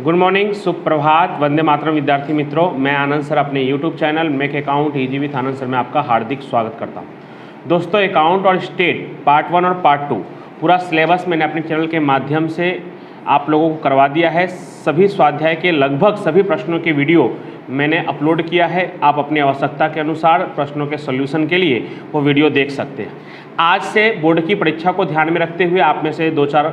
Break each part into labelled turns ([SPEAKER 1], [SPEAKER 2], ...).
[SPEAKER 1] Good morning, सुप्रभात, वंदे मातरम विद्यार्थी मित्रों। मैं आनंद सर अपने YouTube channel make account easy with Anand sir में आपका हार्दिक स्वागत करता हूं। दोस्तों, अकाउंट और स्टेट पार्ट 1 और पार्ट 2 पूरा सिलेबस मैंने अपने चैनल के माध्यम से आप लोगों को करवा दिया है। सभी स्वाध्याय के लगभग सभी प्रश्नों के वीडियो मैंने अपलोड किया है। आप अपनी आवश्यकता के अनुसार प्रश्नों के सॉल्यूशन के लिए वो वीडियो देख सकते हैं। आज से बोर्ड की परीक्षा को ध्यान में रखते हुए आप में से 2-4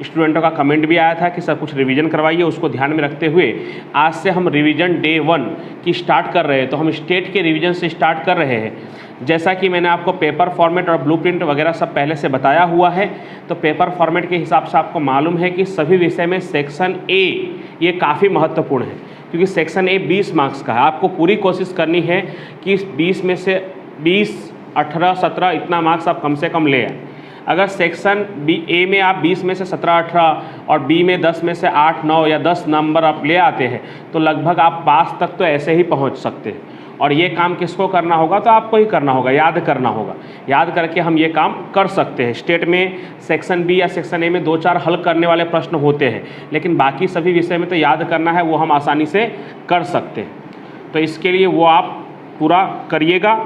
[SPEAKER 1] स्टूडेंटों का कमेंट भी आया था कि सर कुछ रिवीजन करवाइए, उसको ध्यान में रखते हुए आज से हम रिवीजन डे 1 की स्टार्ट कर रहे हैं। तो हम स्टेट के रिवीजन से स्टार्ट कर रहे हैं। जैसा कि मैंने आपको पेपर फॉर्मेट और ब्लूप्रिंट वगैरह सब पहले से बताया हुआ है, तो पेपर फॉर्मेट के हिसाब से आपको मालूम है कि सभी विषय में सेक्शन ए ये काफ़ी महत्वपूर्ण है, क्योंकि सेक्शन ए 20 मार्क्स का है। आपको पूरी कोशिश करनी है कि 20 में से 20, 18, 17 इतना मार्क्स आप कम से कम ले आए। अगर सेक्शन बी ए में आप 20 में से 17, 18 और बी में 10 में से 8, 9 या 10 नंबर आप ले आते हैं तो लगभग आप पास तक तो ऐसे ही पहुंच सकते हैं। और ये काम किसको करना होगा? तो आपको ही करना होगा, याद करना होगा। याद करके हम ये काम कर सकते हैं। स्टेट में सेक्शन बी या सेक्शन ए में 2-4 हल करने वाले प्रश्न होते हैं, लेकिन बाकी सभी विषय में तो याद करना है, वो हम आसानी से कर सकते हैं। तो इसके लिए वो आप पूरा करिएगा।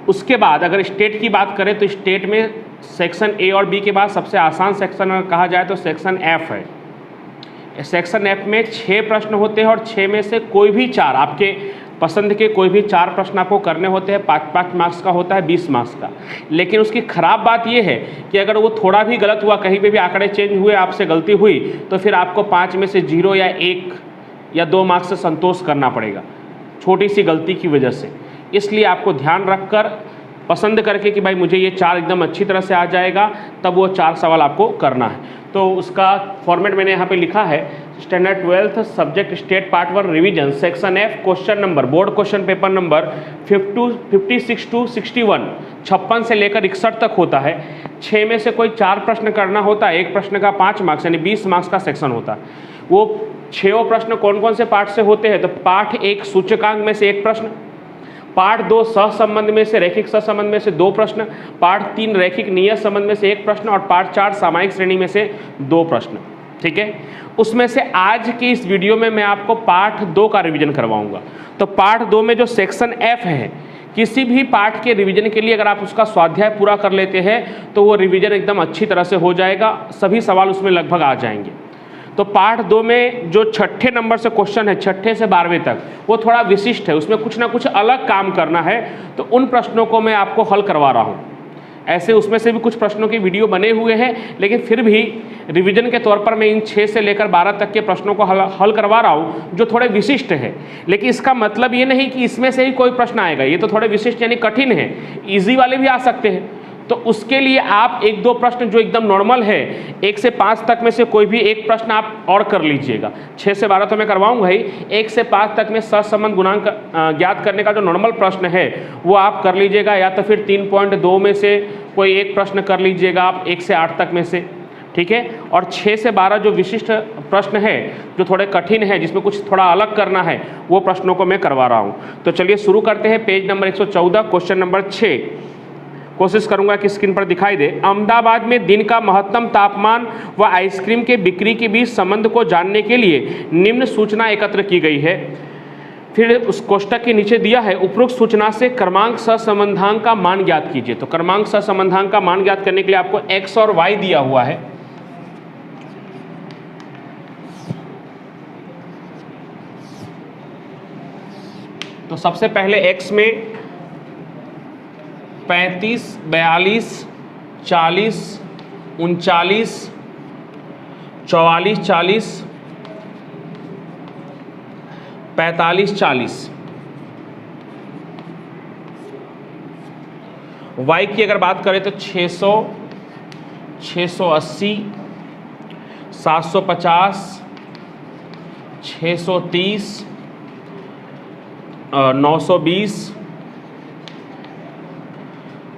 [SPEAKER 1] उसके बाद अगर स्टेट की बात करें तो स्टेट में सेक्शन ए और बी के बाद सबसे आसान सेक्शन अगर कहा जाए तो सेक्शन एफ है। सेक्शन एफ में 6 प्रश्न होते हैं और 6 में से कोई भी 4 आपके पसंद के कोई भी 4 प्रश्न आपको करने होते हैं। 5-5 मार्क्स का होता है, 20 मार्क्स का। लेकिन उसकी ख़राब बात यह है कि अगर वो थोड़ा भी गलत हुआ, कहीं पे भी आंकड़े चेंज हुए, आपसे गलती हुई, तो फिर आपको 5 में से 0 या 1 या 2 मार्क्स से संतोष करना पड़ेगा, छोटी सी गलती की वजह से। इसलिए आपको ध्यान रखकर पसंद करके कि भाई मुझे ये 4 एकदम अच्छी तरह से आ जाएगा, तब वो 4 सवाल आपको करना है। तो उसका फॉर्मेट मैंने यहाँ पे लिखा है, standard 12th subject state part 1 revision section F, question number board question paper number 56 to 61, 56 से लेकर 61 तक होता है। 6 में से कोई 4 प्रश्न करना होता है, एक प्रश्न का 5 मार्क्स यानी 20 मार्क्स का सेक्शन होता है। वो 6 प्रश्न कौन कौन से पार्ट से होते हैं? तो पार्ट 1 सूचकांक में से 1 प्रश्न, पार्ट 2 सहसंबंध में से रैखिक सहसंबंध में से 2 प्रश्न, पार्ट 3 रैखिक नियत संबंध में से 1 प्रश्न और पार्ट 4 सामायिक श्रेणी में से 2 प्रश्न। ठीक है, उसमें से आज की इस वीडियो में मैं आपको पार्ट 2 का रिवीजन करवाऊंगा। तो पार्ट 2 में जो सेक्शन एफ है, किसी भी पार्ट के रिवीजन के लिए अगर आप उसका स्वाध्याय पूरा कर लेते हैं तो वो रिवीजन एकदम अच्छी तरह से हो जाएगा, सभी सवाल उसमें लगभग आ जाएंगे। तो पार्ट 2 में जो 6ठे नंबर से क्वेश्चन है, 6ठे से 12वें तक, वो थोड़ा विशिष्ट है, उसमें कुछ ना कुछ अलग काम करना है। तो उन प्रश्नों को मैं आपको हल करवा रहा हूँ। ऐसे उसमें से भी कुछ प्रश्नों की वीडियो बने हुए हैं, लेकिन फिर भी रिवीजन के तौर पर मैं इन 6 से लेकर 12 तक के प्रश्नों को हल करवा रहा हूँ, जो थोड़े विशिष्ट है। लेकिन इसका मतलब ये नहीं कि इसमें से ही कोई प्रश्न आएगा, ये तो थोड़े विशिष्ट यानी कठिन है, ईजी वाले भी आ सकते हैं। तो उसके लिए आप 1-2 प्रश्न जो एकदम नॉर्मल है, 1 से 5 तक में से कोई भी एक प्रश्न आप और कर लीजिएगा। 6 से 12 तो मैं करवाऊंगा ही, 1 से 5 तक में सहसंबंध गुणांक ज्ञात करने का जो नॉर्मल प्रश्न है वो आप कर लीजिएगा, या तो फिर 3.2 में से कोई एक प्रश्न कर लीजिएगा आप 1 से 8 तक में से। ठीक है, और 6 से 12 जो विशिष्ट प्रश्न है, जो थोड़े कठिन है, जिसमें कुछ थोड़ा अलग करना है, वो प्रश्नों को मैं करवा रहा हूँ। तो चलिए शुरू करते हैं। Page number 114, question number 6। कोशिश करूंगा कि स्क्रीन पर दिखाई दे। अहमदाबाद में दिन का महत्तम तापमान व आइसक्रीम के बिक्री के बीच संबंध को जानने के लिए निम्न सूचना एकत्र की गई है। फिर उस कोष्टक के नीचे दिया है, उपरोक्त सूचना से क्रमांक सहसंबंधांक का मान ज्ञात कीजिए। तो क्रमांक सहसंबंधांक का मान ज्ञात करने के लिए आपको x और y दिया हुआ है। तो सबसे पहले x में 35, 42, 40, 39, 44, 40, 45, 40। y की अगर बात करें तो 600, 680, 750, 630, 920,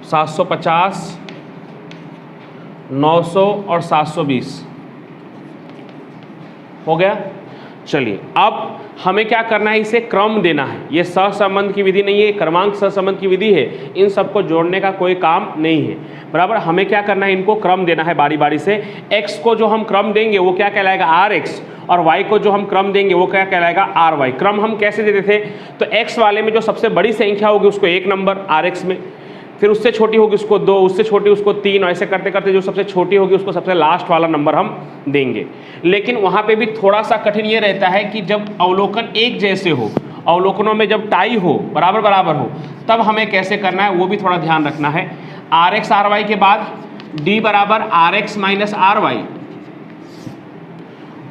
[SPEAKER 1] 750, 900 और 720 हो गया। चलिए अब हमें क्या करना है, इसे क्रम देना है। ये सहसंबंध की विधि नहीं है, क्रमांक सहसंबंध की विधि है। इन सबको जोड़ने का कोई काम नहीं है, बराबर। हमें क्या करना है, इनको क्रम देना है बारी बारी से। x को जो हम क्रम देंगे वो क्या कहलाएगा, rx, और y को जो हम क्रम देंगे वो क्या कहलाएगा, ry। क्रम हम कैसे देते थे, तो x वाले में जो सबसे बड़ी संख्या होगी उसको 1 नंबर rx में, फिर उससे छोटी होगी उसको 2, उससे छोटी उसको 3, और ऐसे करते करते जो सबसे छोटी होगी उसको सबसे लास्ट वाला नंबर हम देंगे। लेकिन वहाँ पे भी थोड़ा सा कठिन ये रहता है कि जब अवलोकन एक जैसे हो, अवलोकनों में जब टाई हो, बराबर बराबर हो, तब हमें कैसे करना है वो भी थोड़ा ध्यान रखना है। rx ry के बाद d बराबर rx माइनस ry,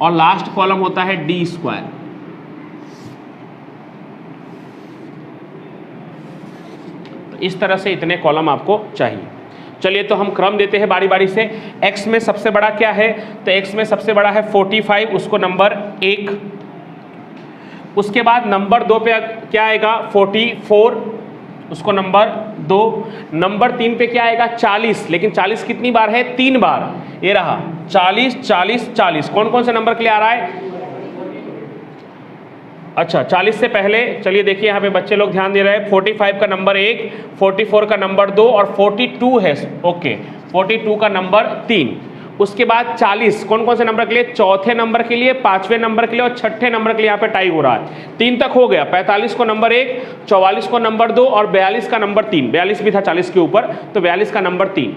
[SPEAKER 1] और लास्ट कॉलम होता है d स्क्वायर। इस तरह से इतने कॉलम आपको चाहिए। चलिए तो हम क्रम देते हैं बारी बारी से। x में सबसे बड़ा क्या है, तो x में सबसे बड़ा है 45, उसको नंबर 1। उसके बाद नंबर 2 पे क्या आएगा, 44, उसको नंबर 2। नंबर 3 पे क्या आएगा, 40, लेकिन 40 कितनी बार है, 3 बार। ये रहा 40 40 40। कौन कौन से नंबर के लिए आ रहा है, अच्छा 40 से पहले चलिए देखिए यहाँ पे बच्चे लोग ध्यान दे रहे हैं। 45 का नंबर 1, 44 का नंबर 2 और 42 है, ओके, 42 का नंबर 3। उसके बाद 40 कौन कौन से नंबर के लिए, चौथे नंबर के लिए, पांचवें नंबर के लिए और छठे नंबर के लिए यहाँ पे टाई हो रहा है। 3 तक हो गया। 45 को नंबर 1, 44 को नंबर 2 और 42 का नंबर 3। 42 भी था 40 के ऊपर, तो 42 का नंबर 3।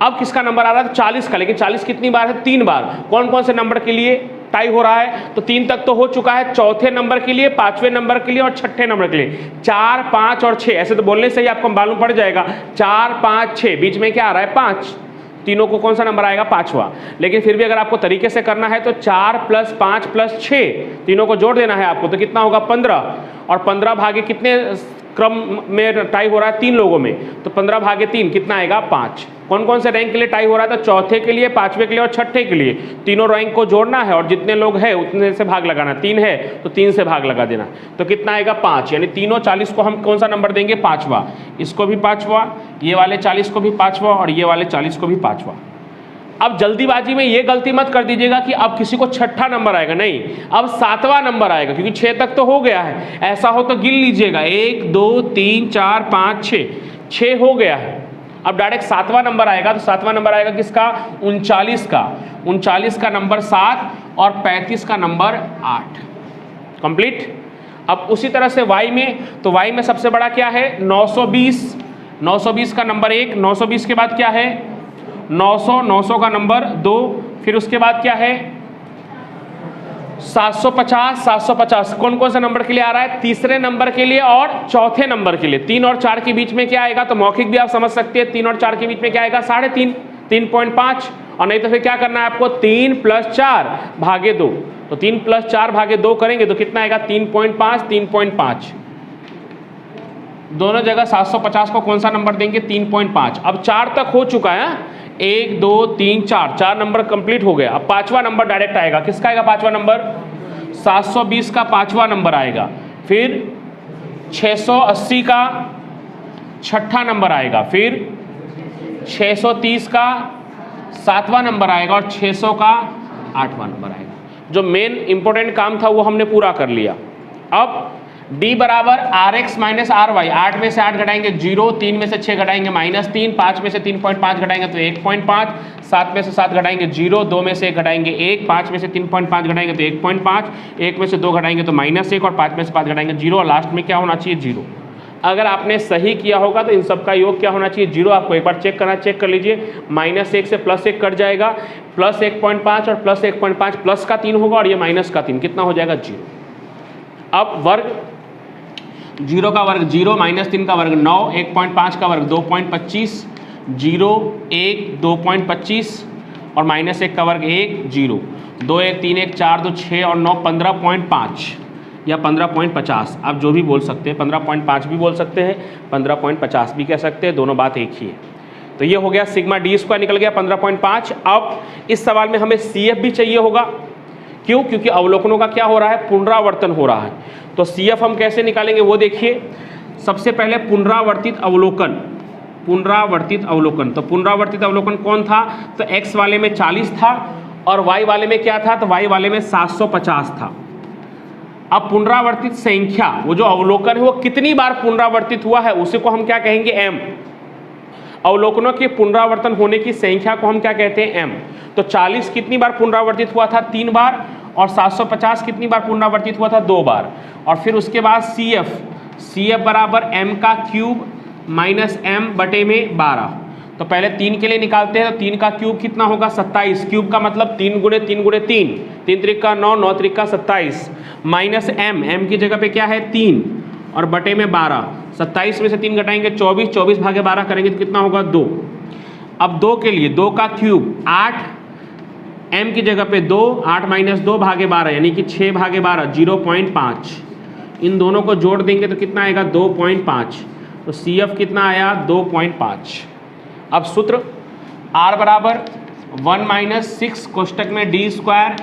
[SPEAKER 1] अब किसका नंबर आ रहा है, 40 का, लेकिन 40 कितनी बार है, 3 बार। कौन कौन से नंबर के लिए टाई हो रहा है, तो 3 तक तो हो चुका है, चौथे नंबर के लिए, पांचवें नंबर के लिए और छठे नंबर के लिए। 4 5 और 6, ऐसे तो बोलने से ही आपको मालूम पड़ जाएगा। 4 5 6, बीच में क्या आ रहा है, 5। तीनों को कौन सा नंबर आएगा, 5वां। लेकिन फिर भी अगर आपको तरीके से करना है तो 4 + 5 + 6, तीनों को जोड़ देना है आपको, तो कितना होगा, 15। और 15 भागे कितने क्रम में टाई हो रहा है, 3 लोगों में, तो 15 भागे 3 कितना आएगा, 5। कौन कौन से रैंक के लिए टाई हो रहा है, तो चौथे के लिए, पांचवें के लिए और छठे के लिए। तीनों रैंक को जोड़ना है और जितने लोग हैं उतने से भाग लगाना। 3 है तो 3 से भाग लगा देना, तो कितना आएगा, 5। यानी तीनों 40 को हम कौन सा नंबर देंगे, 5वां। इसको भी 5वां, ये वाले 40 को भी 5वां और ये वाले 40 को भी 5वां। अब जल्दीबाजी में ये गलती मत कर दीजिएगा कि अब किसी को छठा नंबर आएगा, नहीं, अब 7वां नंबर आएगा, क्योंकि 6 तक तो हो गया है। ऐसा हो तो गिन लीजिएगा, 1 2 3 4 5 6, 6 हो गया है। अब डायरेक्ट 7वां नंबर आएगा, तो 7वां नंबर आएगा किसका, 39 का। 39 का नंबर 7 और 35 का नंबर 8। कंप्लीट। अब उसी तरह से y में, तो y में सबसे बड़ा क्या है, 920। 920 का नंबर 1, 920 के बाद क्या है, 900, 900 का नंबर 2, फिर उसके बाद क्या है, 750, 750 कौन कौन सा नंबर के लिए आ रहा है, तीसरे नंबर के लिए और चौथे नंबर के लिए। 3 और 4 के बीच में क्या आएगा, तो मौखिक भी आप समझ सकते हैं, 3 और 4 के बीच में क्या आएगा, 3.5, 3.5। और नहीं तो फिर क्या करना है आपको, 3 + 4 भागे 2, तो 3 + 4 भागे 2 करेंगे तो कितना आएगा, 3.5, 3.5। दोनों जगह 750 को कौन सा नंबर देंगे, 3.5। अब 4 तक हो चुका है, 1 2 3 4, 4 नंबर कंप्लीट हो गया। अब 5वां नंबर डायरेक्ट आएगा, किसका आएगा 5वां नंबर, 720 का 5वां नंबर आएगा। फिर 680 का 6ठा नंबर आएगा, फिर 630 का 7वां नंबर आएगा और 600 का 8वां नंबर आएगा। जो मेन इंपॉर्टेंट काम था वो हमने पूरा कर लिया। अब D बराबर Rx माइनस Ry, 8 में से 8 घटाएंगे 0, 3 में से 6 घटाएंगे -3, 5 में से 3.5 घटाएंगे तो 1.5, 7 में से 7 घटाएंगे 0, 2 में से 1 घटाएंगे 1, 5 में से 3.5 घटाएंगे तो 1.5, 1 में से 2 घटाएंगे तो -1 और 5 में से 5 घटाएंगे 0, और लास्ट में क्या होना चाहिए, 0। अगर आपने सही किया होगा तो इन सब का योग क्या होना चाहिए, 0। आपको एक बार चेक करना, चेक कर लीजिए। -1 से +1 कट जाएगा, +1.5 और +1.5, प्लस का 3 होगा और ये माइनस का 3, कितना हो जाएगा, 0। अब वर्ग, 0 का वर्ग 0, -3 का वर्ग 9, 1.5 का वर्ग 2.25, 0 1 2.25 और -1 का वर्ग 1 0, 2 1 3 1 4 2 6 और 9 15.5 या 15.50, आप जो भी बोल सकते हैं, 15.5 भी बोल सकते हैं, 15.50 भी कह सकते हैं, दोनों बात एक ही है। तो ये हो गया सिग्मा d² निकल गया 15.5। अब इस सवाल में हमें CF भी चाहिए होगा, क्यों, क्योंकि अवलोकनों का क्या हो रहा है, पुनरावर्तन हो रहा है। तो CF हम कैसे निकालेंगे वो देखिए। सबसे पहले पुनरावर्तित अवलोकन, पुनरावर्तित अवलोकन, तो पुनरावर्तित अवलोकन कौन था, तो x वाले में 40 था और y वाले में क्या था, तो y वाले में 750 था। अब पुनरावर्तित संख्या, वो जो अवलोकन है वो कितनी बार पुनरावर्तित हुआ है उसी को हम क्या कहेंगे, एम। अवलोकनों के पुनरावर्तन होने की संख्या को हम क्या कहते हैं, एम। तो 40 कितनी बार पुनरावर्तित हुआ था, 3 बार, और 750 कितनी बार पुनरावर्तित हुआ था, 2 बार। और फिर उसके बाद सी एफ बराबर एम का क्यूब माइनस एम बटे में 12। तो पहले 3 के लिए निकालते हैं, तो 3 का क्यूब कितना होगा, 27। क्यूब का मतलब 3 गुणे 3 गुणे 3, 3 त्रिका 9, 9 त्रिका 27, माइनस एम की जगह पे क्या है 3, और बटे में 12। 27 में से 3 घटाएंगे 24, 24 भागे 12 करेंगे तो कितना होगा 2। अब 2 के लिए 2 का क्यूब 8, एम की जगह पे 2, 8 माइनस 2 भागे 12 यानी कि 6 भागे 12, 0.5। इन दोनों को जोड़ देंगे तो कितना आएगा 2.5। तो सी एफ कितना आया 2.5। अब सूत्र R बराबर 1 माइनस 6 कोष्टक में d square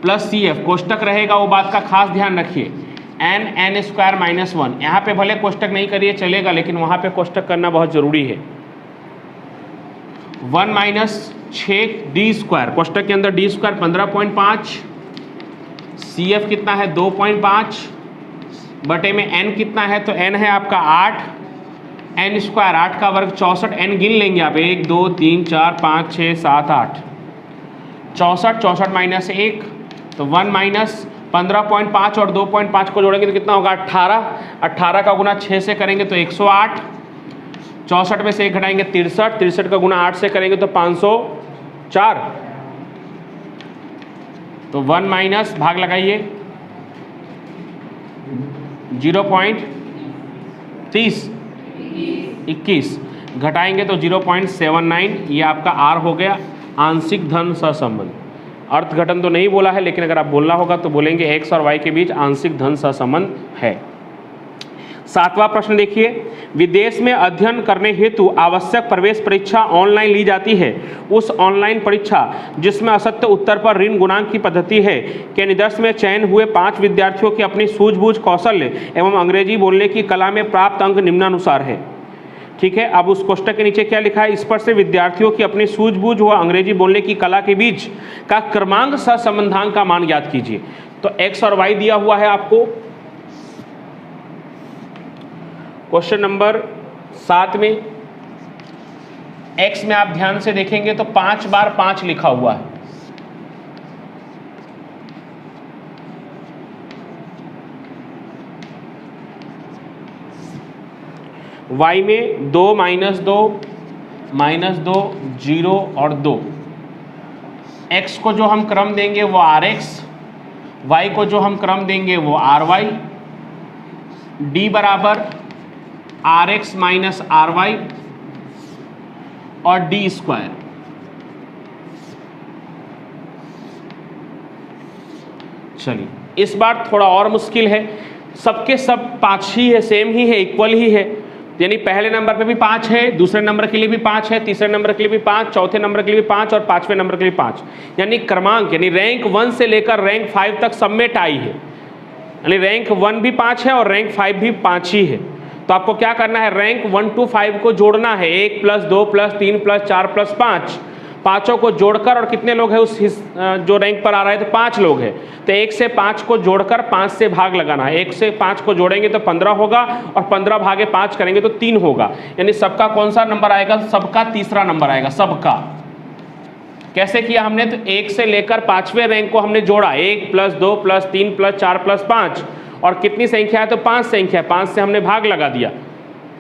[SPEAKER 1] plus c f, कोष्टक रहेगा वो बात का खास ध्यान रखिए, एन स्क्वायर माइनस 1। यहाँ पे भले कोष्टक नहीं करिए चलेगा, लेकिन वहाँ पे कोष्टक करना बहुत जरूरी है। 1 माइनस 6 डी स्क्वायर, कोष्टक के अंदर डी स्क्वायर 15.5, सी एफ कितना है 2.5 बटे में एन कितना है, तो एन है आपका 8, एन स्क्वायर 8 का वर्ग 64, एन गिन लेंगे आप 1 2 3 4 5 6 7 8, 64, 64 माइनस 1, तो 1 माइनस 15.5 और 2.5 को जोड़ेंगे तो कितना होगा 18, 18 का गुना 6 से करेंगे तो 108, 64 में से 1 घटाएंगे 63, 63 का गुना 8 से करेंगे तो 504। तो 1 माइनस भाग लगाइए 0.30, 21 घटाएंगे तो 0.79, ये आपका R हो गया आंशिक धन सहसंबंध। अर्थघटन तो नहीं बोला है, लेकिन अगर आप बोलना होगा तो बोलेंगे x और y के बीच आंशिक धन सहसंबंध है। 7वां प्रश्न देखिए, विदेश में अध्ययन करने हेतु आवश्यक प्रवेश परीक्षा ऑनलाइन ली जाती है। उस ऑनलाइन परीक्षा जिसमें असत्य उत्तर पर ऋण गुणांक की पद्धति है के निष्कर्ष में चयन हुए 5 विद्यार्थियों की अपनी सूझबूझ, कौशल्य एवं अंग्रेजी बोलने की कला में प्राप्त अंक निम्नानुसार है। ठीक है, अब उस कोष्टक के नीचे क्या लिखा है, इस पर से विद्यार्थियों की अपनी सूझबूझ व अंग्रेजी बोलने की कला के बीच का क्रमांक सहसंबंधांक का मान ज्ञात कीजिए। तो x और y दिया हुआ है आपको क्वेश्चन नंबर 7 में। x में आप ध्यान से देखेंगे तो 5 बार 5 लिखा हुआ है, y में 2 माइनस 2 माइनस 2 0 और 2। x को जो हम क्रम देंगे वो rx, y को जो हम क्रम देंगे वो ry, d बराबर rx माइनस ry और d स्क्वायर। चलिए इस बार थोड़ा और मुश्किल है, सबके सब 5 ही है, सेम ही है, इक्वल ही है। यानी पहले नंबर पे भी 5 है, दूसरे नंबर के लिए भी 5 है, तीसरे नंबर के लिए भी 5, चौथे नंबर के लिए भी 5 और 5वें नंबर के लिए 5। यानी क्रमांक यानी रैंक 1 से लेकर रैंक 5 तक सब में टाई है। यानी रैंक 1 भी 5 है और रैंक 5 भी 5 ही है। तो आपको क्या करना है, रैंक 1 to 5 को जोड़ना है, 1 + 2 + 3 + 4 + 5, पाँचों को जोड़कर, और कितने लोग हैं उस जो रैंक पर आ रहा है, तो 5 लोग हैं, तो 1 से 5 को जोड़कर 5 से भाग लगाना है। 1 से 5 को जोड़ेंगे तो 15 होगा और 15 भागे 5 करेंगे तो 3 होगा। यानी सबका कौन सा नंबर आएगा, सबका तीसरा नंबर आएगा। सबका कैसे किया हमने, तो 1 से लेकर 5वें रैंक को हमने जोड़ा, 1 + 2 + 3 + 4 + 5, और कितनी संख्या है, तो 5 संख्या, 5 से हमने भाग लगा दिया।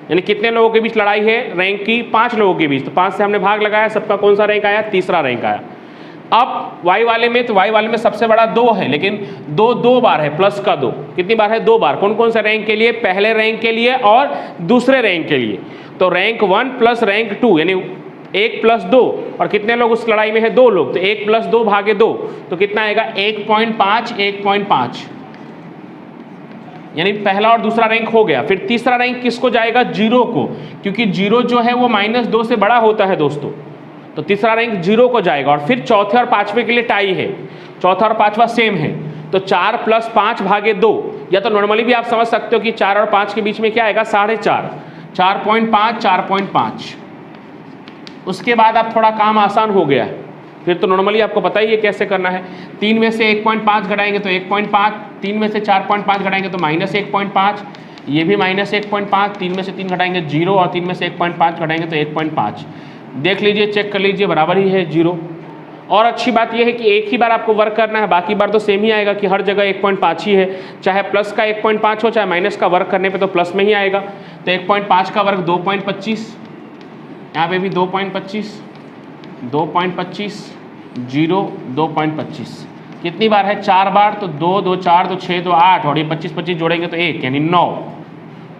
[SPEAKER 1] यानी कितने लोगों के बीच लड़ाई है, रैंक की 5 लोगों के बीच, तो 5 से हमने भाग लगाया, सबका कौन सा रैंक आया, तीसरा रैंक आया। अब y वाले में, तो y वाले में सबसे बड़ा 2 है, लेकिन 2 बार है, प्लस का 2 कितनी बार है, 2 बार। कौन कौन सा रैंक के लिए, पहले रैंक के लिए और दूसरे रैंक के लिए। तो रैंक 1 + रैंक 2 यानी 1 + 2, और कितने लोग उस लड़ाई में है, 2 लोग, तो 1 + 2 भागे 2, तो कितना आएगा 1.5, 1.5। यानी पहला और दूसरा रैंक हो गया। फिर तीसरा रैंक किसको जाएगा, 0 को, क्योंकि 0 जो है वो -2 से बड़ा होता है दोस्तों, तो तीसरा रैंक 0 को जाएगा। और फिर चौथे और 5वें के लिए टाई है, चौथा और 5वां सेम है, तो 4 + 5 भागे 2, या तो नॉर्मली भी आप समझ सकते हो कि 4 और 5 के बीच में क्या आएगा, 4.5, 4.5, 4.5। उसके बाद अब थोड़ा काम आसान हो गया, फिर तो नॉर्मली आपको पता ही है कैसे करना है। 3 में से 1.5 घटाएंगे तो 1.5, 3 में से 4.5 घटाएंगे तो -1.5, ये भी -1.5, 3 में से 3 घटाएंगे 0 और 3 में से 1.5 घटाएंगे तो 1.5। देख लीजिए, चेक कर लीजिए, बराबर ही है 0। और अच्छी बात यह है कि एक ही बार आपको वर्क करना है, बाकी बार तो सेम ही आएगा कि हर जगह 1.5 ही है, चाहे प्लस का 1.5 हो चाहे माइनस का, वर्क करने पे तो प्लस में ही आएगा। तो 1.5 का वर्क 2.25, यहाँ पे भी 2.25, 2.25, 0, 2.25, कितनी बार है? 4 बार। तो 2, 2, 4, 2, 6, 2, 8 और ये 25, 25 जोड़ेंगे तो 1 यानी 9।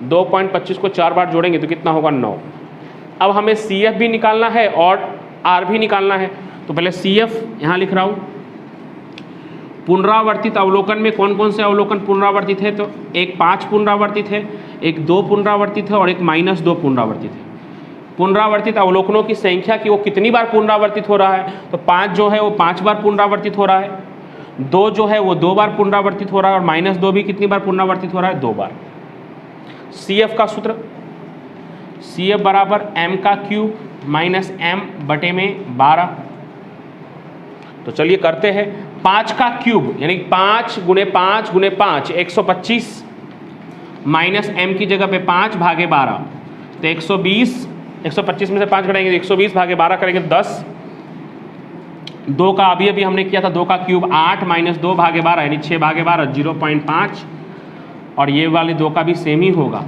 [SPEAKER 1] 2.25 को 4 बार जोड़ेंगे तो कितना होगा? 9। अब हमें CF भी निकालना है और R भी निकालना है। तो पहले CF यहाँ लिख रहा हूँ। पुनरावर्तित अवलोकन में कौन कौन से अवलोकन पुनरावर्तित है? तो एक 5 पुनरावर्तित है, एक 2 पुनरावर्तित है और एक -2 पुनरावर्तित है। पुनरावर्तित अवलोकनों की संख्या कि वो कितनी बार पुनरावर्तित हो रहा है, तो 5 जो है वो 5 बार पुनरावर्तित हो रहा है, 2 जो है वो 2 बार पुनरावर्तित हो रहा है और -2 भी कितनी बार पुनरावर्तित हो रहा है? 2 बार। CF का सूत्र, CF बराबर m³ -m/12। तो चलिए करते हैं। 5 का क्यूब यानी 5 × 5 × 5 125 माइनस m की जगह पे 5 भागे 12 तो 120। 125 में से 5 घटाएंगे 120 भागे 12 करेंगे 10। 2 का अभी हमने किया था, 2 का क्यूब 8 - 2 भागे 12 यानी 6 भागे 12 0.5 और ये वाले 2 का भी सेम ही होगा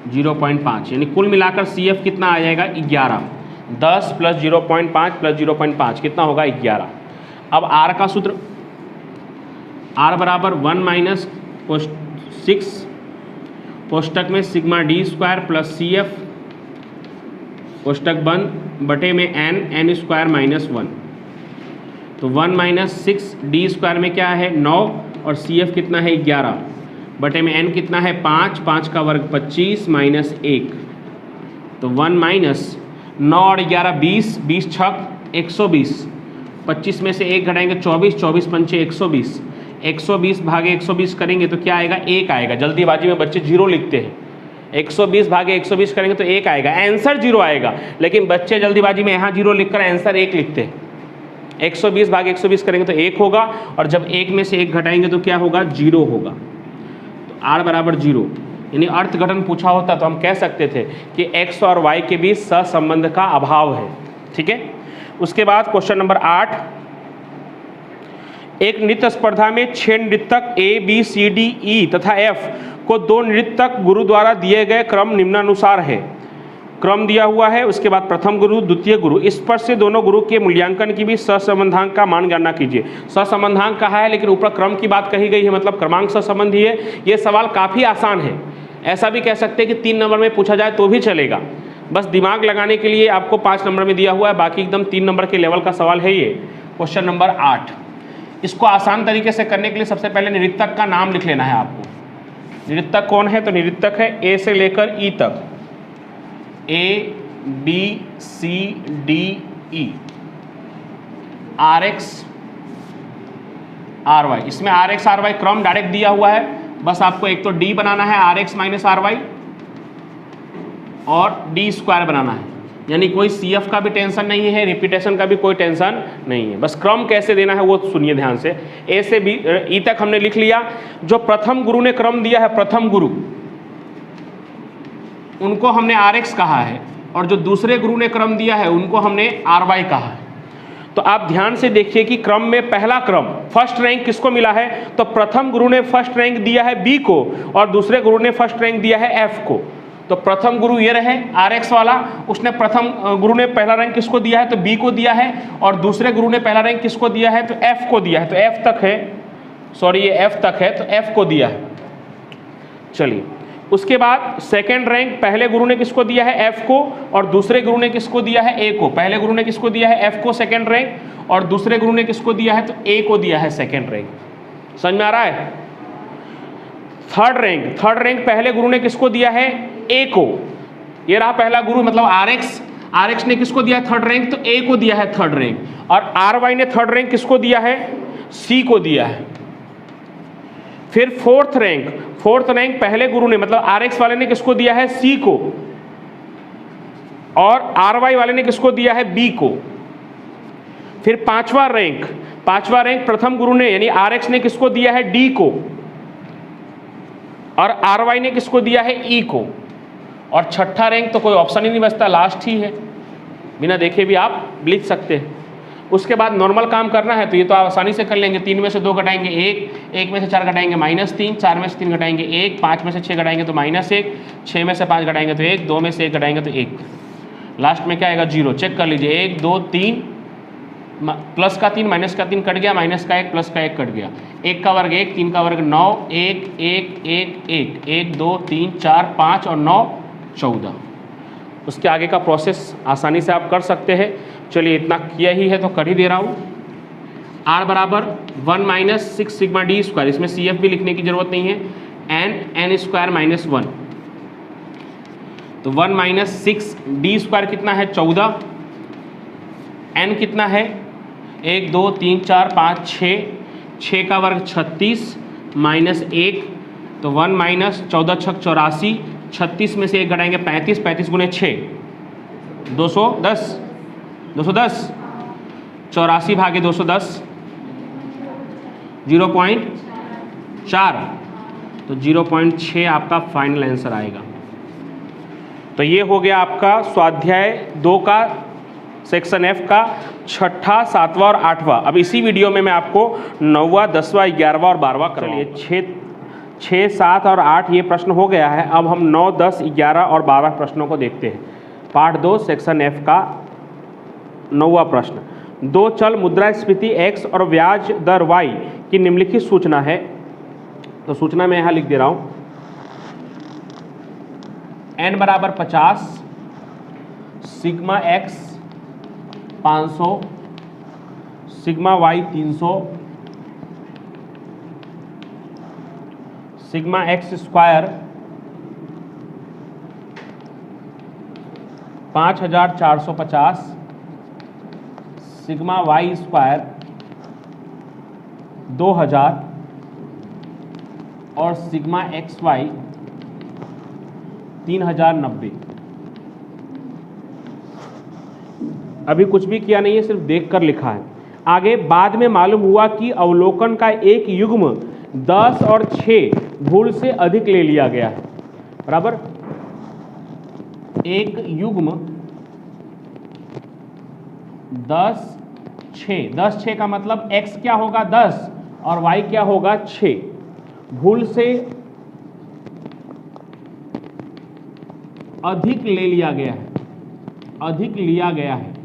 [SPEAKER 1] 0.5 यानी कुल मिलाकर CF कितना आ जाएगा? 11। 10 + 0.5 + 0.5 कितना होगा? 11। अब R का सूत्र, R बराबर 1 - 6 कोष्टक में σd² + CF कोष्टक बंद बटे में n² -1। तो 1 - 6d² में क्या है? 9 और CF कितना है? 11 बटे में n कितना है? 5। 5 का वर्ग 25 - 1 तो 1 - 9 और 11 20, 20 छक 120, 25 में से 1 घटाएंगे 24, 24 पंचे 120, 120 भागे 120 करेंगे तो क्या आएगा? 1 आएगा। जल्दीबाजी में बच्चे 0 लिखते हैं। 120 भागे 120 करेंगे तो 1 आएगा, आंसर 0 आएगा, लेकिन बच्चे जल्दीबाजी में यहाँ 0 लिखकर आंसर 1 लिखते हैं। 120 भागे 120 करेंगे तो 1 होगा और जब 1 में से 1 घटाएंगे तो क्या होगा? 0 होगा। तो R बराबर 0 यानी अर्थघटन पूछा होता तो हम कह सकते थे कि x और y के बीच सहसंबंध का अभाव है। ठीक है। उसके बाद क्वेश्चन नंबर 8, एक नृत्य स्पर्धा में 6 नृत्यक A, B, C, D, E तथा F को 2 नृत्यक गुरु द्वारा दिए गए क्रम निम्नानुसार है। क्रम दिया हुआ है, उसके बाद प्रथम गुरु, द्वितीय गुरु, इस पर से दोनों गुरु के मूल्यांकन की भी सहसंबंधांक का मान गणना कीजिए। सहसंबंधांक कहा है लेकिन ऊपर क्रम की बात कही गई है, मतलब क्रमांक सहसंबंधी है। ये सवाल काफ़ी आसान है, ऐसा भी कह सकते हैं कि 3 नंबर में पूछा जाए तो भी चलेगा। बस दिमाग लगाने के लिए आपको 5 नंबर में दिया हुआ है, बाकी एकदम 3 नंबर के लेवल का सवाल है ये। क्वेश्चन नंबर 8, इसको आसान तरीके से करने के लिए सबसे पहले नृत्यक का नाम लिख लेना है आपको। नृत्यक कौन है? तो नृत्यक है A से लेकर E तक, A, B, C, D, E, RX, RY। इसमें RX, RY क्रम डायरेक्ट दिया हुआ है, बस आपको एक तो D बनाना है RX - RY और D² बनाना है, यानी कोई CF का भी टेंशन नहीं है, रिपीटेशन का भी कोई टेंशन नहीं है। बस क्रम कैसे देना है वो सुनिए ध्यान से। A से E तक हमने लिख लिया। जो प्रथम गुरु ने क्रम दिया है, प्रथम गुरु, उनको हमने RX कहा है और जो दूसरे गुरु ने क्रम दिया है उनको हमने RY कहा है। तो आप ध्यान से देखिए कि क्रम में पहला क्रम फर्स्ट रैंक किसको मिला है? तो प्रथम गुरु ने फर्स्ट रैंक दिया है B को और दूसरे गुरु ने फर्स्ट रैंक दिया है F को। तो प्रथम गुरु ये रहे RX वाला, उसने प्रथम गुरु ने पहला रैंक किसको दिया है? तो B को दिया है और दूसरे गुरु ने पहला रैंक किसको दिया है? तो F को दिया है। तो F तक है, सॉरी ये F तक है, तो F को दिया है। चलिए, उसके बाद सेकेंड रैंक पहले गुरु ने किसको दिया है? F को, और दूसरे गुरु ने किसको दिया है? A को। पहले गुरु ने किसको दिया है? F को सेकेंड रैंक, और दूसरे गुरु ने किसको दिया है? तो A को दिया है सेकेंड रैंक। समझ में आ रहा है? थर्ड रैंक पहले गुरु ने किसको दिया है? A को। ये रहा पहला गुरु, मतलब RX ने किसको दिया है? थर्ड रैंक, तो A को दिया है थर्ड रैंक, और RY ने थर्ड रैंक किसको दिया है? C को दिया है। फिर फोर्थ रैंक पहले गुरु ने, मतलब RX वाले ने किसको दिया है? C को, और RY वाले ने किसको दिया है? B को। फिर पांचवा रैंक प्रथम गुरु ने यानी RX ने किसको दिया है, D को, और RY ने किसको दिया है, E को, और छठा रैंक तो कोई ऑप्शन ही नहीं बचता, लास्ट ही है, बिना देखे भी आप लिख सकते हैं। उसके बाद नॉर्मल काम करना है तो ये तो आप आसानी से कर लेंगे। 3 में से 2 घटाएंगे 1, 1 में से 4 घटाएंगे -3, 4 में से 3 घटाएंगे 1, 5 में से 6 घटाएंगे तो -1, 6 में से 5 घटाएंगे तो 1, 2 में से 1 घटाएंगे तो 1, लास्ट में क्या आएगा 0। चेक कर लीजिए 1 2 3, प्लस का 3 माइनस का 3 कट गया, माइनस का 1 प्लस का 1 कट गया, 1 का वर्ग 1, 3 का वर्ग 9, 1 1 1 1 1 2 3 4 5 और 9 14। उसके आगे का प्रोसेस आसानी से आप कर सकते हैं। चलिए इतना किया ही है तो कर ही दे रहा हूँ। R बराबर 1 - 6 सिग्मा D स्क्वायर, इसमें CF भी लिखने की जरूरत नहीं है, n स्क्वायर -1, तो 1 - 6 D स्क्वायर कितना है 14, n कितना है 1 2 3 4 5 6, 6 का वर्ग 36 -1, तो 1 - 14 6 84, 36 में से 1 घटाएंगे 35, 35 गुने 6 210, 84 भागे 210 0.4, तो 0.6 आपका फाइनल आंसर आएगा। तो ये हो गया आपका स्वाध्याय 2 का सेक्शन F का 6ठा, 7वां और 8वां। अब इसी वीडियो में मैं आपको 9वां, 10वां, 11वां और 12वां कराऊंगा। 6, 7 और 8 ये प्रश्न हो गया है। अब हम 9, 10, 11 और 12 प्रश्नों को देखते हैं। पार्ट 2 सेक्शन F का 9वां प्रश्न, 2 चल मुद्रास्फीति x और ब्याज दर y की निम्नलिखित सूचना है। तो सूचना मैं यहाँ लिख दे रहा हूँ, n बराबर 50, sigma x 500, sigma y 300, sigma x square 5450, sigma y square 2000 और सिग्मा xy 3090। अभी कुछ भी किया नहीं है, सिर्फ देखकर लिखा है। आगे बाद में मालूम हुआ कि अवलोकन का एक युग्म 10 और 6 भूल से अधिक ले लिया गया है। बराबर, एक युग्म 10 6 का मतलब x क्या होगा 10 और y क्या होगा 6, भूल से अधिक ले लिया गया है, अधिक लिया गया है।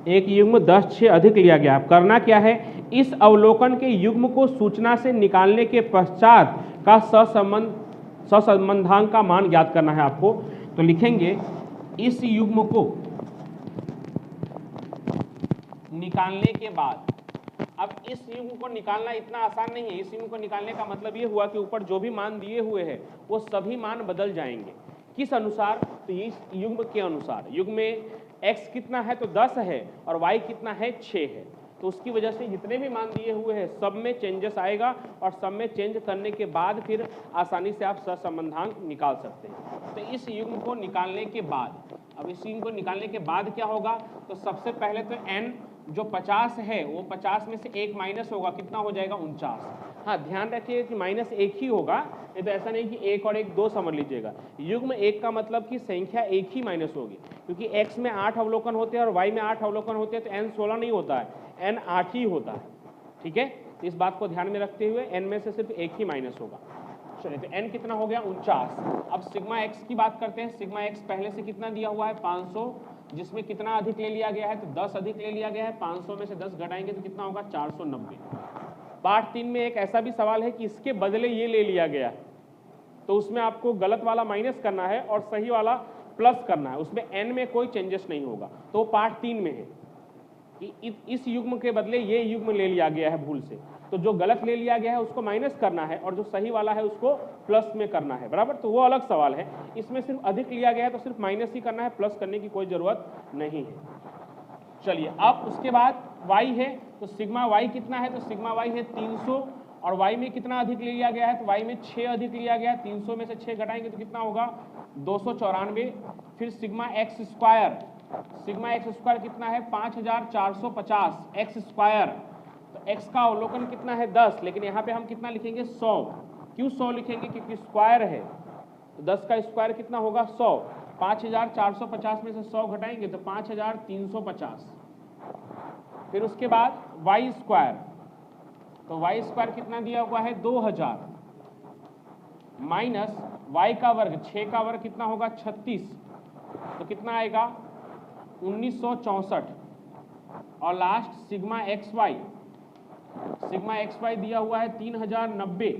[SPEAKER 1] एक युग्म 10 6 अधिक लिया गया। करना क्या है, इस अवलोकन के युग्म को सूचना से निकालने के पश्चात का सहसंबंधांक का मान ज्ञात करना है आपको। तो लिखेंगे इस युग्म को निकालने के बाद, अब इस युग्म को निकालना इतना आसान नहीं है। इस युग्म को निकालने का मतलब ये हुआ कि ऊपर जो भी मान दिए हुए हैं वो सभी मान बदल जाएंगे। किस अनुसार, तो इस युग्म के अनुसार। युग्म में x कितना है तो 10 है और y कितना है 6 है, तो उसकी वजह से जितने भी मान दिए हुए हैं सब में चेंजेस आएगा और सब में चेंज करने के बाद फिर आसानी से आप सहसंबंधांक निकाल सकते हैं। तो इस युग्म को निकालने के बाद, अब इस युग्म को निकालने के बाद क्या होगा, तो सबसे पहले तो n जो 50 है वो 50 में से 1 माइनस होगा, कितना हो जाएगा 49। हाँ ध्यान रखिए कि माइनस 1 ही होगा, नहीं तो ऐसा नहीं कि 1 और 1 2 समझ लीजिएगा। युग्म 1 का मतलब कि संख्या 1 ही माइनस होगी, क्योंकि x में 8 अवलोकन होते हैं और y में 8 अवलोकन होते हैं, तो n 16 नहीं होता है, n 8 ही होता है। ठीक है, तो इस बात को ध्यान में रखते हुए n में से सिर्फ 1 ही माइनस होगा। चलिए, तो n कितना हो गया 49। अब सिग्मा x की बात करते हैं। सिग्मा x पहले से कितना दिया हुआ है 500, जिसमें कितना अधिक ले लिया गया है तो 10 अधिक ले लिया गया है। 500 में से 10 घटाएंगे तो कितना होगा 490। पार्ट 3 में एक ऐसा भी सवाल है कि इसके बदले ये ले लिया गया है, तो उसमें आपको गलत वाला माइनस करना है और सही वाला प्लस करना है। उसमें n में कोई चेंजेस नहीं होगा, तो पार्ट 3 में है कि इस युग्म के बदले ये युग्म ले लिया गया है भूल से, तो जो गलत ले लिया गया है उसको माइनस करना है और जो सही वाला है उसको प्लस में करना है। बराबर, तो वो अलग सवाल है। इसमें सिर्फ अधिक लिया गया है तो सिर्फ माइनस ही करना है, प्लस करने की कोई जरूरत नहीं है। चलिए, अब उसके बाद y है, तो सिग्मा y कितना है, तो सिग्मा y है 300 और y में कितना अधिक लिया गया है, तो y में 6 अधिक लिया गया है। 300 में से 6 घटाएंगे तो कितना होगा 294। फिर sigma x square, sigma x square कितना है 5450 एक्स स्क्वायर। तो x का अवलोकन कितना है 10, लेकिन यहाँ पे हम कितना लिखेंगे 100। क्यों 100 लिखेंगे, क्योंकि स्क्वायर है। तो 10 का स्क्वायर कितना होगा 100। 5450 में से 100 घटाएंगे तो 5350। फिर उसके बाद वाई स्क्वायर, तो वाई स्क्वायर कितना दिया हुआ है 2000 माइनस वाई का वर्ग, 6 का वर्ग कितना होगा 36, तो कितना आएगा 1964। और last sigma x y, sigma x y दिया हुआ है 3090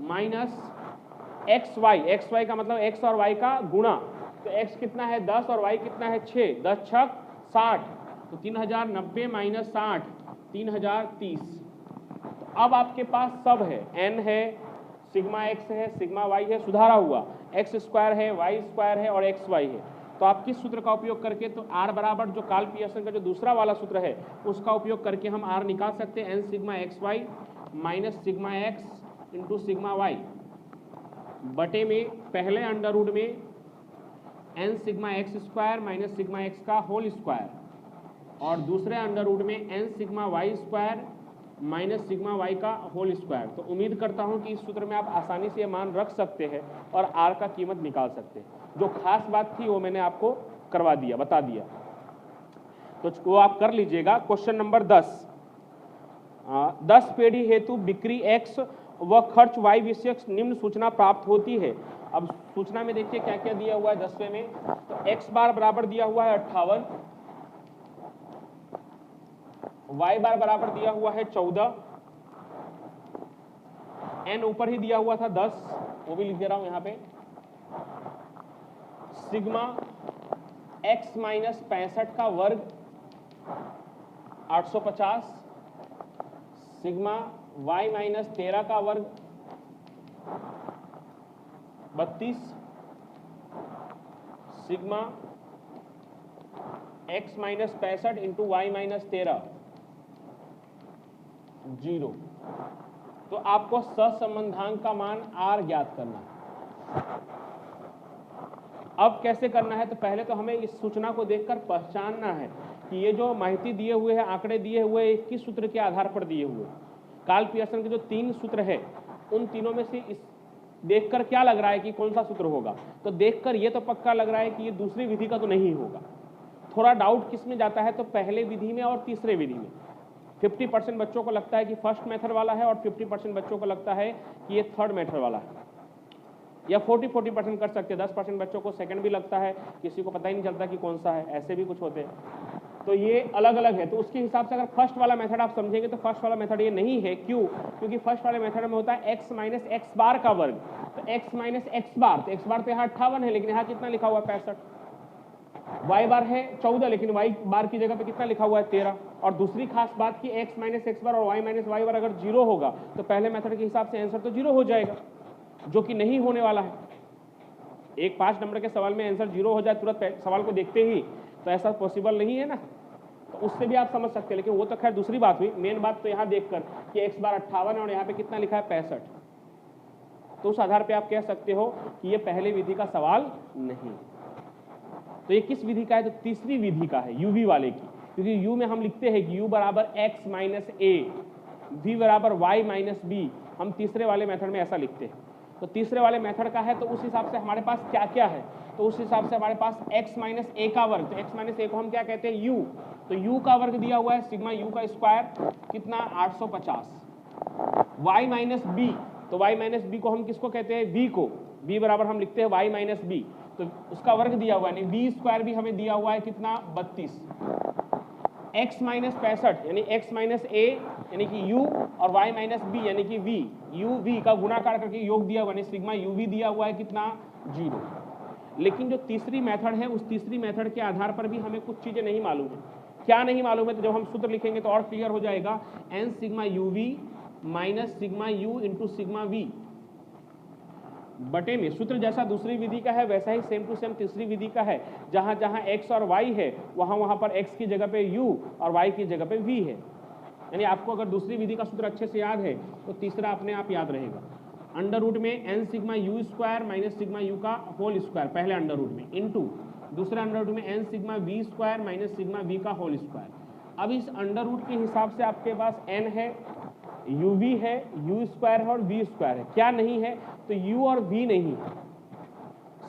[SPEAKER 1] minus x y, x y का मतलब एक्स और वाई का गुणा, तो एक्स कितना है 10 और वाई कितना है 6, 10 छक 60, तो 3090 माइनस 60 3030। तो अब आपके पास सब है, एन है, सिग्मा एक्स है, सिग्मा वाई है, सुधारा हुआ एक्स स्क्वायर है, वाई स्क्वायर है और एक्स वाई है। तो आप किस सूत्र का उपयोग करके, तो आर बराबर जो कार्ल पियर्सन का जो दूसरा वाला सूत्र है उसका उपयोग करके हम आर निकाल सकते हैं। N sigma x y minus sigma x into sigma y बटे में पहले अंडर रूट में n sigma x square minus sigma x का होल स्क्वायर, और दूसरे अंडर रूट में n sigma y square minus sigma y का होल स्क्वायर। तो उम्मीद करता हूं कि इस सूत्र में आप आसानी से मान रख सकते हैं और आर का कीमत निकाल सकते हैं। जो खास बात थी वो मैंने आपको करवा दिया, बता दिया, तो वो आप कर लीजिएगा। क्वेश्चन नंबर 10, 10 पेढ़ी हेतु बिक्री एक्स व खर्च वाई विषयक निम्न सूचना प्राप्त होती है। अब सूचना में देखिए क्या क्या दिया हुआ है 10वें में, तो एक्स बार बराबर दिया हुआ है 58, वाई बार बराबर दिया हुआ है 14, एन ऊपर ही दिया हुआ था 10, वो भी लिख दे रहा हूं यहां पे, सिग्मा एक्स माइनस 65 का वर्ग 850, सिग्मा वाई माइनस 13 का वर्ग 32, sigma x minus 65 into y minus 13 0। तो आपको सहसंबंधांक का मान आर ज्ञात करना है। अब कैसे करना है, तो पहले तो हमें इस सूचना को देखकर पहचानना है कि ये जो माहिती दिए हुए हैं, आंकड़े दिए हुए हैं, किस सूत्र के आधार पर दिए हुए। कार्ल पियर्सन के जो 3 सूत्र है उन तीनों में से इस देखकर क्या लग रहा है कि कौन सा सूत्र होगा, तो देखकर ये तो पक्का लग रहा है कि ये दूसरी विधि का तो नहीं होगा। थोड़ा डाउट किस में जाता है, तो पहले विधि में और तीसरे विधि में। 50% बच्चों को लगता है कि फर्स्ट मेथड वाला है और 50% बच्चों को लगता है कि ये थर्ड मेथड वाला है, या 40% कर सकते हैं। 10% बच्चों को सेकंड भी लगता है, किसी को पता ही नहीं चलता कि कौन सा है, ऐसे भी कुछ होते हैं। तो ये अलग अलग है। तो उसके हिसाब से अगर फर्स्ट वाला मेथड आप समझेंगे तो फर्स्ट वाला मेथड ये नहीं है। क्यों? क्योंकि फर्स्ट वाले मेथड में होता है x माइनस एक्स बार का वर्ग, तो x माइनस एक्स बार, तो x बार तो यहाँ 58 है, लेकिन यहाँ कितना लिखा हुआ है 65। y बार है 14, लेकिन y बार की जगह पे कितना लिखा हुआ है 13। और दूसरी खास बात कि x माइनस एक्स बार और y माइनस वाई बार अगर 0 होगा तो पहले मेथड के हिसाब से आंसर तो 0 हो जाएगा, जो कि नहीं होने वाला है। एक 5 नंबर के सवाल में आंसर 0 हो जाए तुरंत सवाल को देखते ही, तो ऐसा पॉसिबल नहीं है ना। तो उससे भी आप समझ सकते हैं, लेकिन वो तो खैर दूसरी बात हुई। मेन बात तो यहाँ देखकर कि x बार 58 है और यहाँ पे कितना लिखा है 65, तो उस आधार पे आप कह सकते हो कि ये पहले विधि का सवाल नहीं। तो ये किस विधि का है, तो तीसरी विधि का है, यूवी वाले की। क्योंकि u में हम लिखते हैं कि u बराबर x माइनस ए, v बराबर y माइनस बी, हम तीसरे वाले मेथड में ऐसा लिखते हैं। तो तीसरे वाले मेथड का है, तो उस हिसाब से हमारे पास क्या क्या है, तो उस हिसाब से हमारे पास x माइनस ए का वर्ग, तो x माइनस ए को हम क्या कहते हैं u, तो u का वर्ग दिया हुआ है सिग्मा u का स्क्वायर कितना 850, y माइनस बी, तो y माइनस बी को हम किसको कहते हैं v को, v बराबर हम लिखते हैं y माइनस बी, तो उसका वर्ग दिया हुआ है, यानी v स्क्वायर भी हमें दिया हुआ है कितना 32, x माइनस 65 यानी x माइनस ए यानी कि u और y माइनस बी यानी कि v, u v का गुणाकार करके योग दिया हुआ है, सिग्मा uv दिया हुआ है कितना 0। लेकिन जो तीसरी मेथड है, उस तीसरी मेथड के आधार पर भी हमें कुछ चीजें नहीं मालूम है। क्या नहीं मालूम है, तो जब हम सूत्र लिखेंगे तो और क्लियर हो जाएगा। n sigma uv minus sigma u into sigma v बटे में, सूत्र जैसा दूसरी विधि का है वैसा ही सेम टू सेम तीसरी विधि का है। जहां जहां x और y है वहां वहां पर x की जगह पे u और y की जगह पे v है। यानी आपको अगर दूसरी विधि का सूत्र अच्छे से याद है तो तीसरा अपने आप याद रहेगा। अंडर रूट में n sigma u square minus sigma u का होल स्क्वायर पहले अंडर रूट में, इनटू दूसरे अंडर रूट में n sigma v square minus sigma v का होल स्क्वायर। अब इस अंडर रूट के हिसाब से आपके पास एन है, यू वी है, यू स्क्वायर है और वी स्क्वायर है। क्या नहीं है? तो यू और वी नहीं है,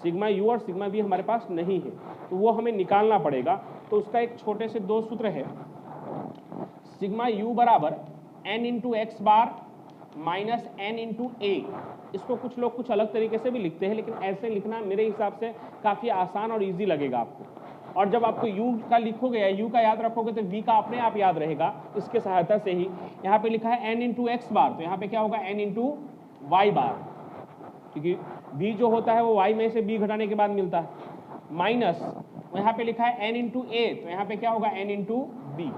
[SPEAKER 1] सिग्मा यू और सिग्मा वी हमारे पास नहीं है, तो वो हमें निकालना पड़ेगा। तो उसका एक छोटे से दो सूत्र है, सिग्मा यू बराबर एन इंटू एक्स बार माइनस एन इंटू ए। इसको कुछ लोग कुछ अलग तरीके से भी लिखते हैं, लेकिन ऐसे लिखना मेरे हिसाब से काफ़ी आसान और इजी लगेगा आपको। और जब आपको u का लिखोगे या u का याद रखोगे तो v का अपने आप याद रहेगा इसके सहायता से ही। यहाँ पे लिखा है n इंटू एक्स बार, तो यहाँ पे क्या होगा n इंटू वाई बार, क्योंकि v जो होता है वो y में से b घटाने के बाद मिलता है, माइनस यहाँ पे लिखा है n इंटू ए, तो यहाँ पे क्या होगा n इंटू बी।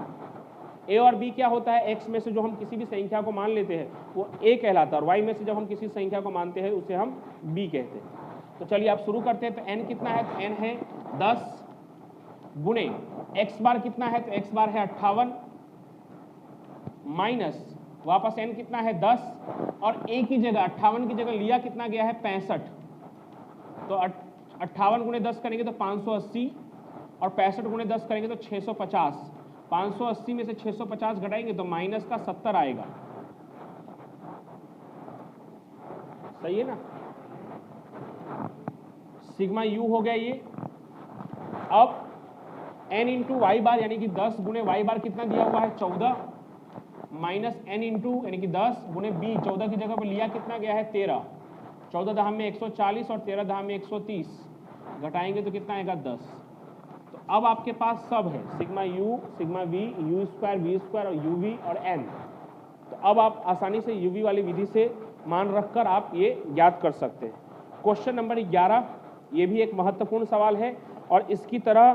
[SPEAKER 1] a और b क्या होता है? x में से जो हम किसी भी संख्या को मान लेते हैं वो a कहलाता है, और y में से जब हम किसी संख्या को मानते हैं उसे हम b कहते हैं। तो चलिए आप शुरू करते हैं। तो n कितना है? तो n है 10 गुणे x बार कितना है? तो x बार है 58 माइनस वापस n कितना है 10, और a की जगह 58 की जगह लिया कितना गया है? 65। तो 58 गुणे 10 करेंगे तो 580, और 65 गुणे 10 करेंगे तो 650। 580 में से 650 घटाएंगे तो माइनस का 70 आएगा। सही है ना? सिग्मा यू हो गया ये। अब n इंटू वाई बार यानी कि 10 गुणे वाई बार कितना दिया हुआ है? 14 माइनस n इंटू यानी कि 10 गुणे b, 14 की जगह पर लिया कितना गया है? 13। 14 दहाम में 140 और 13 दहाम में 130, घटाएंगे तो कितना आएगा? 10। तो अब आपके पास सब है, sigma u, sigma v, u square, v square और यू वी और एन। तो अब आप आसानी से यू वी वाली विधि से मान रखकर आप ये याद कर सकते हैं। क्वेश्चन नंबर 11, ये भी एक महत्वपूर्ण सवाल है, और इसकी तरह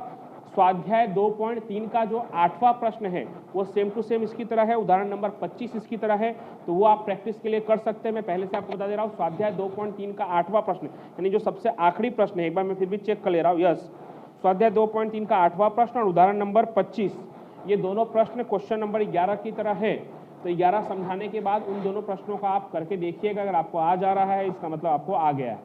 [SPEAKER 1] स्वाध्याय 2.3 का जो 8वां प्रश्न है वो सेम टू सेम इसकी तरह है, उदाहरण नंबर 25 इसकी तरह है, तो वो आप प्रैक्टिस के लिए कर सकते हैं। मैं पहले से आपको बता दे रहा हूँ, स्वाध्याय 2.3 का 8वां प्रश्न यानी जो सबसे आखिरी प्रश्न है, एक बार मैं फिर भी चेक कर ले रहा हूँ। यस, स्वाध्याय 2.3 का 8वां प्रश्न और उदाहरण नंबर 25, ये दोनों प्रश्न क्वेश्चन नंबर 11 की तरह है। तो 11 समझाने के बाद उन दोनों प्रश्नों का आप करके देखिएगा, अगर आपको आ जा रहा है इसका मतलब आपको आ गया है।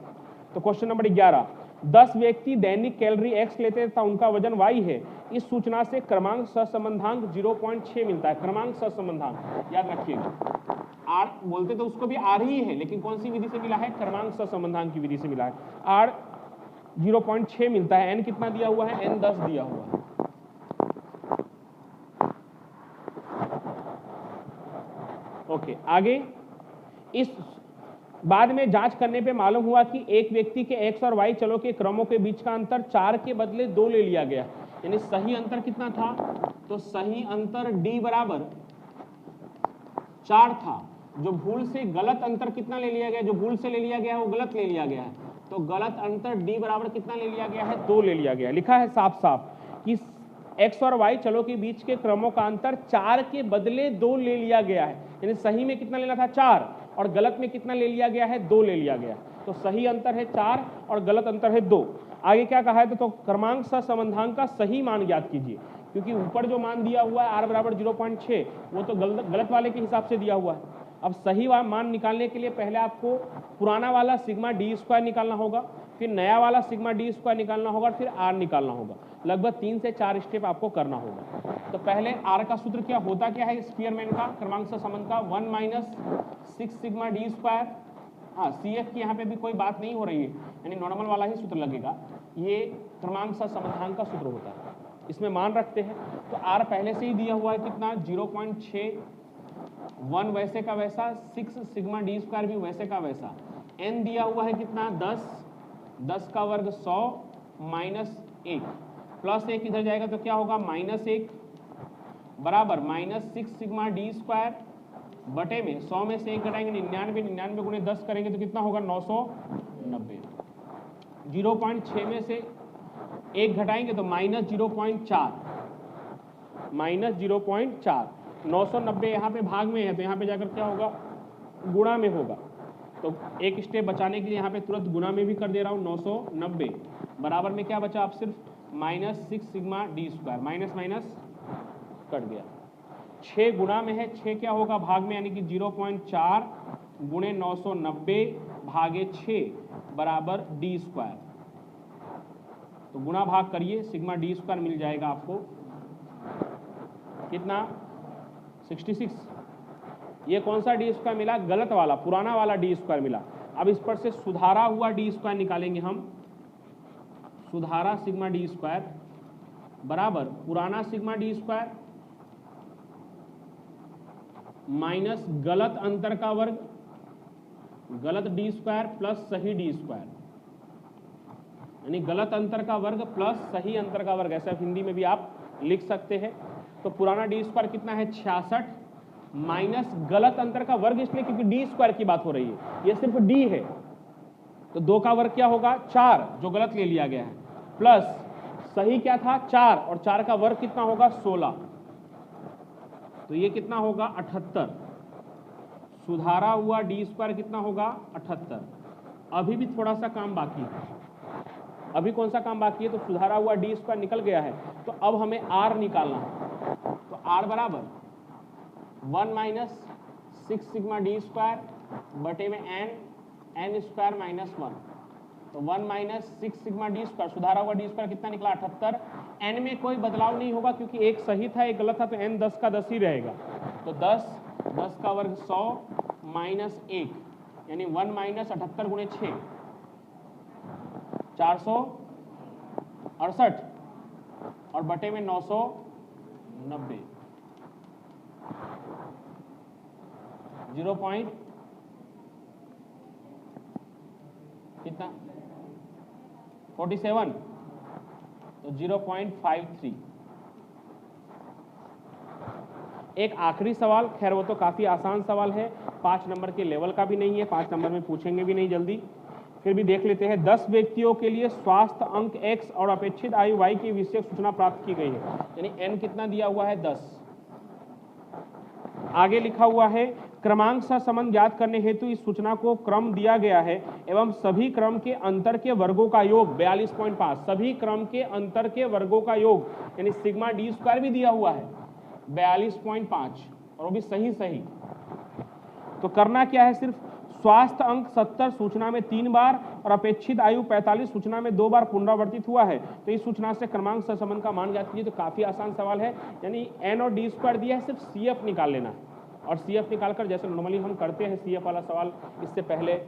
[SPEAKER 1] तो क्वेश्चन नंबर 11, 10 व्यक्ति दैनिक कैलोरी x लेते हैं तथा उनका वजन y है। इस सूचना से क्रमांक सहसंबंधांक 0.6 मिलता है। क्रमांक सहसंबंधांक याद रखिएगा, आर बोलते तो उसको भी आर ही है, लेकिन कौन सी विधि से मिला है? क्रमांक सहसंबंधांक की विधि से मिला है। आर 0.6 मिलता है। n कितना दिया हुआ है? n 10 दिया हुआ है। ओके, आगे इस बाद में जांच करने पे मालूम हुआ कि एक व्यक्ति के x और y चलों के क्रमों के बीच का अंतर 4 के बदले 2 ले लिया गया, यानी सही अंतर कितना था? तो सही अंतर d बराबर 4 था। जो भूल से गलत अंतर कितना ले लिया गया? जो भूल से ले लिया गया है वो गलत ले लिया गया है, तो गलत अंतर d बराबर कितना ले लिया गया है? 2 ले लिया गया है। लिखा है साफ साफ कि x और y चलों के बीच के क्रमों का अंतर 4 के बदले 2 ले लिया गया है, यानी सही में कितना लेना था? 4, और गलत में कितना ले लिया गया है? 2 ले लिया गया। तो सही अंतर है 4 और गलत अंतर है 2। आगे क्या कहा है? तो क्रमांक सहसंबंधांक का सही मान ज्ञात कीजिए, क्योंकि ऊपर जो मान दिया हुआ है r बराबर 0.6 वो तो गलत वाले के हिसाब से दिया हुआ है। अब सही मान निकालने के लिए पहले आपको पुराना वाला सिग्मा डी स्क्वायर निकालना होगा, फिर नया वाला सिग्मा डी स्क्वायर निकालना होगा, फिर r निकालना होगा। लगभग 3 से 4 स्टेप आपको करना होगा। तो पहले r का सूत्र क्या होता क्या है? स्पीयरमैन का क्रमांक सहसंबंध का 1 माइनस 6 सिग्मा डी स्क्वायर। हाँ, CF की यहाँ पे भी कोई बात नहीं हो रही है, यानी नॉर्मल वाला ही सूत्र लगेगा। ये क्रमांक सहसंबंधांक का सूत्र होता है, इसमें मान रखते हैं। तो r पहले से ही दिया हुआ है कितना? 0.6, 1 वैसे का वैसा, 6 सिग्मा डी स्क्वायर भी वैसे का वैसा। n दिया हुआ है कितना? 10, 10 का वर्ग 100 माइनस 1, प्लस 1 इधर जाएगा तो क्या होगा? -1 बराबर -6 सिग्मा डी स्क्वायर बटे में 100 में से 1 घटाएंगे 99, 99 गुणे 10 करेंगे तो कितना होगा? 990। 0.6 में से 1 घटाएंगे तो -0.4, -0.4। 990 यहाँ पे भाग में है, तो यहाँ पे जाकर क्या होगा? गुणा में होगा। तो एक स्टेप बचाने के लिए यहाँ पे तुरंत गुणा में भी कर दे रहा हूँ। 990 बराबर में क्या बचा? आप सिर्फ -6 sigma D square, minus minus cut गया। 6 गुना में है, 6 क्या होगा भाग में, यानी कि 0.4 गुणे 990 भागे 6 बराबर डी स्क्वायर। तो गुना भाग करिए, सिग्मा डी स्क्वायर मिल जाएगा आपको कितना, 66। ये कौन सा डी स्क्वायर मिला, गलत वाला, पुराना वाला डी स्क्वायर मिला। अब इस पर से सुधारा हुआ डी स्क्वायर निकालेंगे हम। सुधारा सिग्मा डी स्क्वायर बराबर पुराना सिग्मा डी स्क्वायर माइनस गलत अंतर का वर्ग, गलत डी स्क्वायर प्लस सही डी स्क्वायर, यानी गलत अंतर का वर्ग प्लस सही अंतर का वर्ग, ऐसा हिंदी में भी आप लिख सकते हैं। तो पुराना डी स्क्वायर कितना है 66 माइनस गलत अंतर का वर्ग, इसलिए क्योंकि डी स्क्वायर की बात हो रही है, ये सिर्फ डी है। तो 2 का वर्ग क्या होगा 4, जो गलत ले लिया गया है, प्लस सही क्या था 4, और 4 का वर्ग कितना होगा 16, तो ये कितना होगा 78। सुधारा हुआ डी स्क्वायर कितना होगा 78। अभी भी थोड़ा सा काम बाकी है, अभी कौन सा काम बाकी है, तो सुधारा हुआ डी स्क्वायर निकल गया है, तो अब हमें आर निकालना है। तो आर बराबर 1 माइनस 6 सिग्मा डी स्क्वायर बटे में एन स्क्वायर माइनस 1। तो 1 माइनस 6 सिग्मा डी स्क्वायर, सुधारा हुआ डी स्क्वायर कितना निकला 78। एन में कोई बदलाव नहीं होगा क्योंकि एक सही था एक गलत था, तो एन 10 का 10 ही रहेगा। तो 10 का वर्ग 100 माइनस 1, यानी 1 माइनस 78 गुणे 6 468, और बटे में 990, 0 पॉइंट कितना 47, तो 0.53। एक आखिरी सवाल, खैर वो तो काफी आसान सवाल है, 5 नंबर के लेवल का भी नहीं है, 5 नंबर में पूछेंगे भी नहीं जल्दी, फिर भी देख लेते हैं। 10 व्यक्तियों के लिए स्वास्थ्य अंक x और अपेक्षित आयु y की विषय सूचना प्राप्त की गई है, यानी n कितना दिया हुआ है 10। आगे लिखा हुआ है क्रमांक सहसंबंध ज्ञात करने हेतु इस सूचना को क्रम दिया गया है एवं सभी क्रम के अंतर के वर्गों का योग 42.5, सभी क्रम के अंतर के वर्गों का योग, यानी सिग्मा डी स्क्वायर भी दिया हुआ है 42.5, और वो भी सही। तो करना क्या है, सिर्फ स्वास्थ्य अंक 70 सूचना में 3 बार और अपेक्षित आयु 45 सूचना में 2 बार पुनरावर्तित हुआ है, तो इस सूचना से क्रमांक सहसंबंध का मान ज्ञात कीजिए। तो काफी आसान सवाल है, यानी एन और डी स्क्वायर दिया है, सिर्फ CF निकाल लेना है, और CF निकालकर जैसे नॉर्मली हम करते हैं CF वाला सवाल, इससे पहले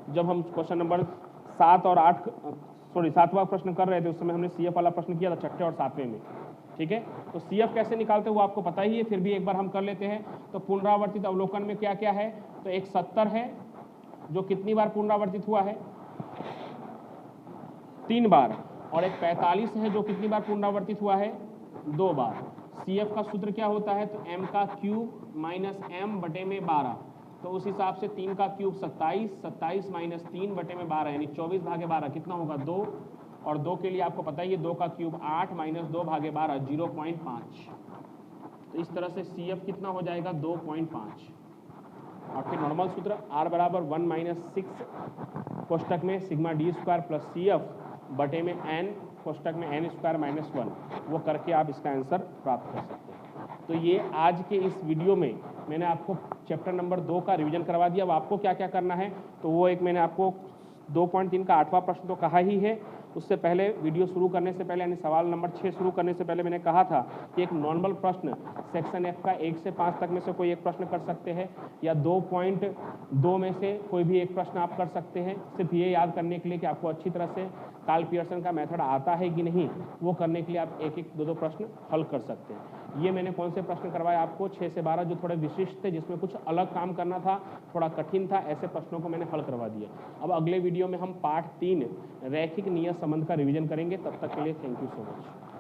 [SPEAKER 1] जब हम क्वेश्चन नंबर 7वां प्रश्न कर रहे थे उस समय हमने CF वाला प्रश्न किया था 6ठे और 7वें में, ठीक है। तो CF कैसे निकालते हैं वो आपको पता ही है, फिर भी एक बार हम कर लेते हैं। तो पुनरावर्तित अवलोकन में क्या क्या है, तो एक 70 है जो कितनी बार पुनरावर्तित हुआ है 3 बार, और एक 45 है जो कितनी बार पुनरावर्तित हुआ है 2 बार। CF का सूत्र क्या होता है, तो m का क्यूब माइनस m बटे में 12, तो उस हिसाब से 3 का क्यूब 27, 27 माइनस 3 बटे में 12, यानी 24 भागे 12 कितना होगा 2, और 2 के लिए आपको पता ही है 2 का क्यूब 8 माइनस 2 भागे 12 0.5। तो इस तरह से CF कितना हो जाएगा 2.5, और फिर नॉर्मल सूत्र R बराबर 1 माइनस 6 कोष्टक में sigma D square plus CF बटे में n कोष्टक में n स्क्वायर माइनस 1, वो करके आप इसका आंसर प्राप्त कर सकते हैं। तो ये आज के इस वीडियो में मैंने आपको चैप्टर नंबर 2 का रिवीजन करवा दिया। अब आपको क्या क्या करना है, तो वो एक मैंने आपको 2.3 का 8वां प्रश्न तो कहा ही है, उससे पहले वीडियो शुरू करने से पहले यानी सवाल नंबर 6 शुरू करने से पहले मैंने कहा था कि एक नॉर्मल प्रश्न सेक्शन F का 1 से 5 तक में से कोई एक प्रश्न कर सकते हैं, या 2.2 में से कोई भी एक प्रश्न आप कर सकते हैं, सिर्फ ये याद करने के लिए कि आपको अच्छी तरह से कार्ल पियर्सन का मेथड आता है कि नहीं, वो करने के लिए आप 1-1, 2-2 प्रश्न हल कर सकते हैं। ये मैंने कौन से प्रश्न करवाए आपको 6 से 12 जो थोड़े विशिष्ट थे, जिसमें कुछ अलग काम करना था, थोड़ा कठिन था, ऐसे प्रश्नों को मैंने हल करवा दिया। अब अगले वीडियो में हम पार्ट 3 रैखिक नियत संबंध का रिवीजन करेंगे। तब तक के लिए थैंक यू सो मच।